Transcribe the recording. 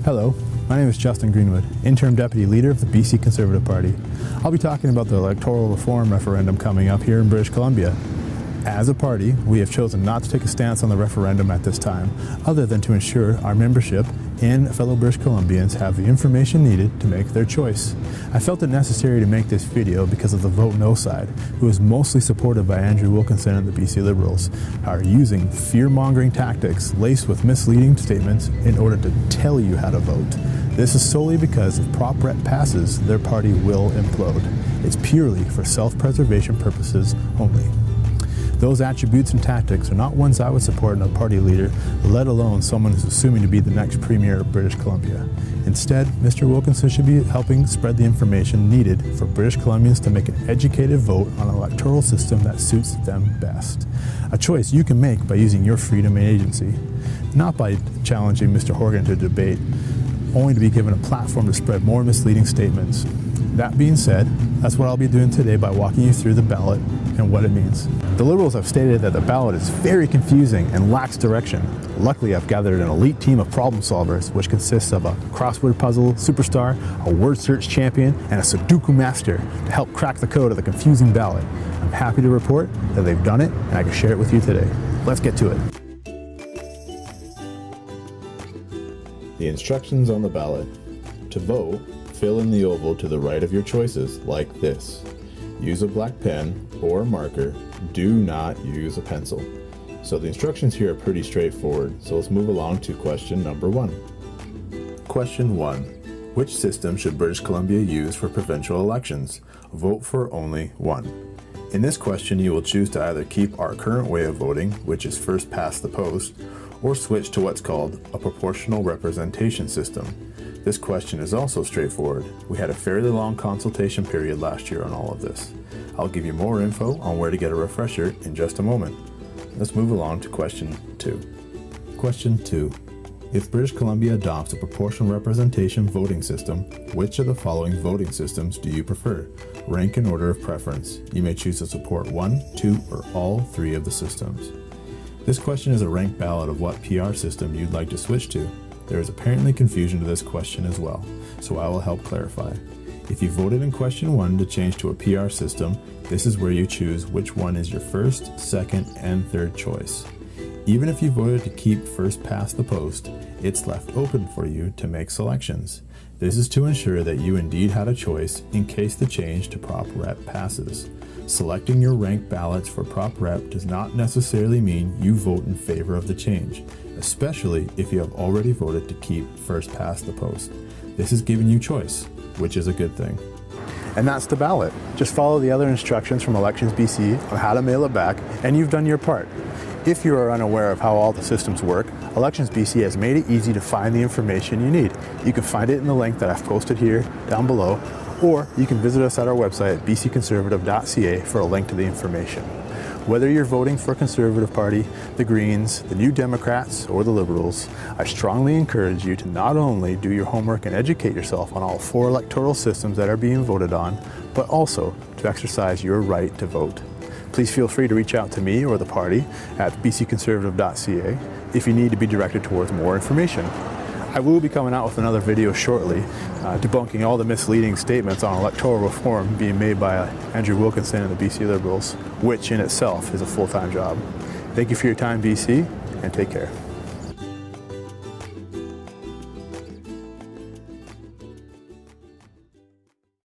Hello, my name is Justin Greenwood, Interim Deputy Leader of the BC Conservative Party. I'll be talking about the electoral reform referendum coming up here in British Columbia. As a party, we have chosen not to take a stance on the referendum at this time, other than to ensure our membership and fellow British Columbians have the information needed to make their choice. I felt it necessary to make this video because of the Vote No side, who is mostly supported by Andrew Wilkinson and the BC Liberals, are using fear-mongering tactics laced with misleading statements in order to tell you how to vote. This is solely because if Prop Rep passes, their party will implode. It's purely for self-preservation purposes only. Those attributes and tactics are not ones I would support in a party leader, let alone someone who's assuming to be the next Premier of British Columbia. Instead, Mr. Wilkinson should be helping spread the information needed for British Columbians to make an educated vote on an electoral system that suits them best. A choice you can make by using your freedom and agency, not by challenging Mr. Horgan to debate, only to be given a platform to spread more misleading statements. That being said, that's what I'll be doing today by walking you through the ballot and what it means. The Liberals have stated that the ballot is very confusing and lacks direction. Luckily, I've gathered an elite team of problem solvers, which consists of a crossword puzzle superstar, a word search champion, and a Sudoku master to help crack the code of the confusing ballot. I'm happy to report that they've done it, and I can share it with you today. Let's get to it. The instructions on the ballot. To vote, fill in the oval to the right of your choices, like this. Use a black pen or marker. Do not use a pencil. So the instructions here are pretty straightforward, so let's move along to question number 1. Question 1. Which system should British Columbia use for provincial elections? Vote for only one. In this question, you will choose to either keep our current way of voting, which is first past the post, or switch to what's called a proportional representation system. This question is also straightforward. We had a fairly long consultation period last year on all of this. I'll give you more info on where to get a refresher in just a moment. Let's move along to question 2. Question 2. If British Columbia adopts a proportional representation voting system, which of the following voting systems do you prefer? Rank in order of preference. You may choose to support 1, 2, or all 3 of the systems. This question is a ranked ballot of what PR system you'd like to switch to. There is apparently confusion to this question as well, so I will help clarify. If you voted in question 1 to change to a PR system, this is where you choose which one is your first, second, and third choice. Even if you voted to keep first past the post, it's left open for you to make selections. This is to ensure that you indeed had a choice in case the change to Prop Rep passes. Selecting your ranked ballots for Prop Rep does not necessarily mean you vote in favor of the change, especially if you have already voted to keep first past the post. This is giving you choice, which is a good thing. And that's the ballot. Just follow the other instructions from Elections BC on how to mail it back, and you've done your part. If you are unaware of how all the systems work, Elections BC has made it easy to find the information you need. You can find it in the link that I've posted here down below, or you can visit us at our website at bcconservative.ca for a link to the information. Whether you're voting for a Conservative Party, the Greens, the New Democrats, or the Liberals, I strongly encourage you to not only do your homework and educate yourself on all 4 electoral systems that are being voted on, but also to exercise your right to vote. Please feel free to reach out to me or the party at bcconservative.ca if you need to be directed towards more information. I will be coming out with another video shortly debunking all the misleading statements on electoral reform being made by Andrew Wilkinson and the BC Liberals, which in itself is a full-time job. Thank you for your time, BC, and take care.